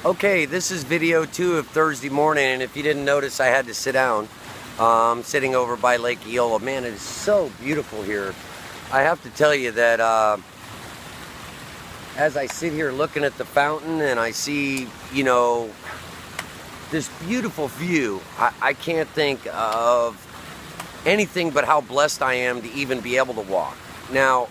Okay, this is video 2 of Thursday morning, and if you didn't notice, I had to sit down. I'm sitting over by Lake Eola. Man, it is so beautiful here. I have to tell you that as I sit here looking at the fountain and I see, you know, this beautiful view, I can't think of anything but how blessed I am to even be able to walk. Now,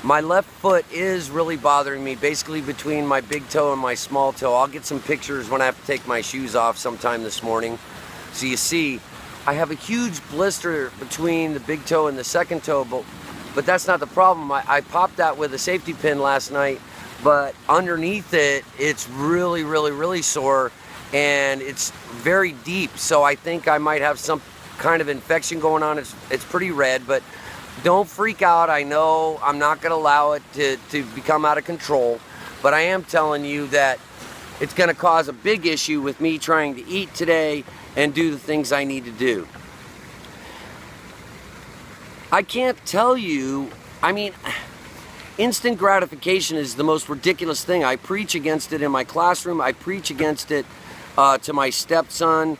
my left foot is really bothering me, basically between my big toe and my small toe. I'll get some pictures when I have to take my shoes off sometime this morning. So you see, I have a huge blister between the big toe and the second toe, but that's not the problem. I popped that with a safety pin last night, but underneath it, it's really, really, really sore, and it's very deep. So I think I might have some kind of infection going on. It's pretty red, but don't freak out. I know I'm not going to allow it to become out of control, but I am telling you that it's going to cause a big issue with me trying to eat today and do the things I need to do. I can't tell you, I mean, instant gratification is the most ridiculous thing. I preach against it in my classroom. I preach against it to my stepson.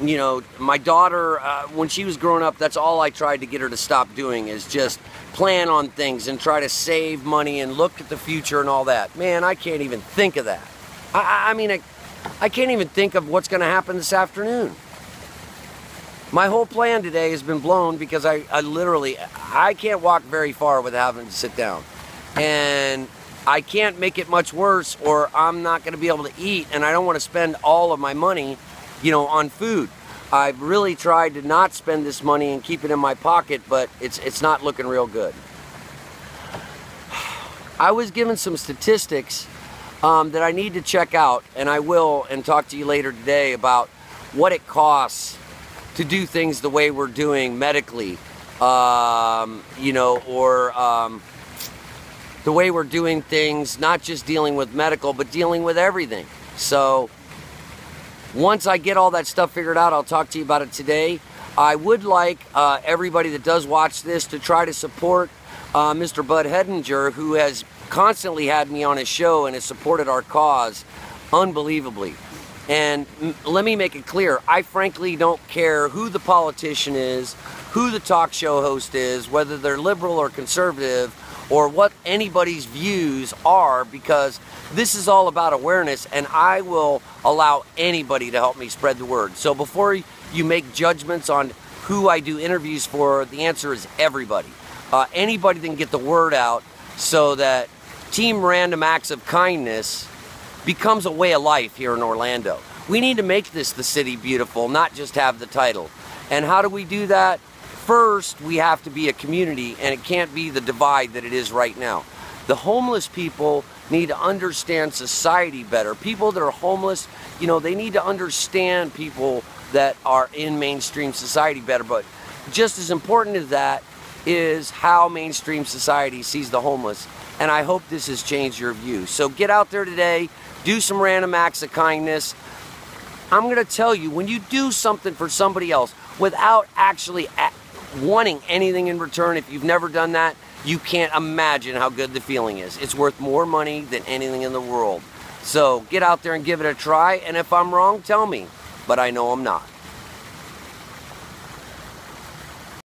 You know, my daughter, when she was growing up, that's all I tried to get her to stop doing, is just plan on things and try to save money and look at the future and all that. Man, I can't even think of that. I mean, I can't even think of what's going to happen this afternoon. My whole plan today has been blown because I literally can't walk very far without having to sit down. And I can't make it much worse, or I'm not going to be able to eat, and I don't want to spend all of my money, you know, on food. I've really tried to not spend this money and keep it in my pocket, but it's not looking real good. I was given some statistics that I need to check out, and I will, and talk to you later today about what it costs to do things the way we're doing medically, you know, or the way we're doing things, not just dealing with medical, but dealing with everything. So once I get all that stuff figured out, I'll talk to you about it today. I would like everybody that does watch this to try to support Mr. Bud Hedinger, who has constantly had me on his show and has supported our cause unbelievably. And let me make it clear, I frankly don't care who the politician is, who the talk show host is, whether they're liberal or conservative, or what anybody's views are, because this is all about awareness, and I will allow anybody to help me spread the word. So before you make judgments on who I do interviews for, the answer is everybody. Anybody that can get the word out so that Team Random Acts of Kindness becomes a way of life here in Orlando. We need to make this the city beautiful, not just have the title. And how do we do that? First, we have to be a community, and it can't be the divide that it is right now. The homeless people need to understand society better. People that are homeless, you know, they need to understand people that are in mainstream society better. But just as important as that is how mainstream society sees the homeless. And I hope this has changed your view. So get out there today, do some random acts of kindness. I'm going to tell you, when you do something for somebody else without actually wanting anything in return, if you've never done that, you can't imagine how good the feeling is. It's worth more money than anything in the world. So get out there and give it a try, and if I'm wrong, tell me, but I know I'm not.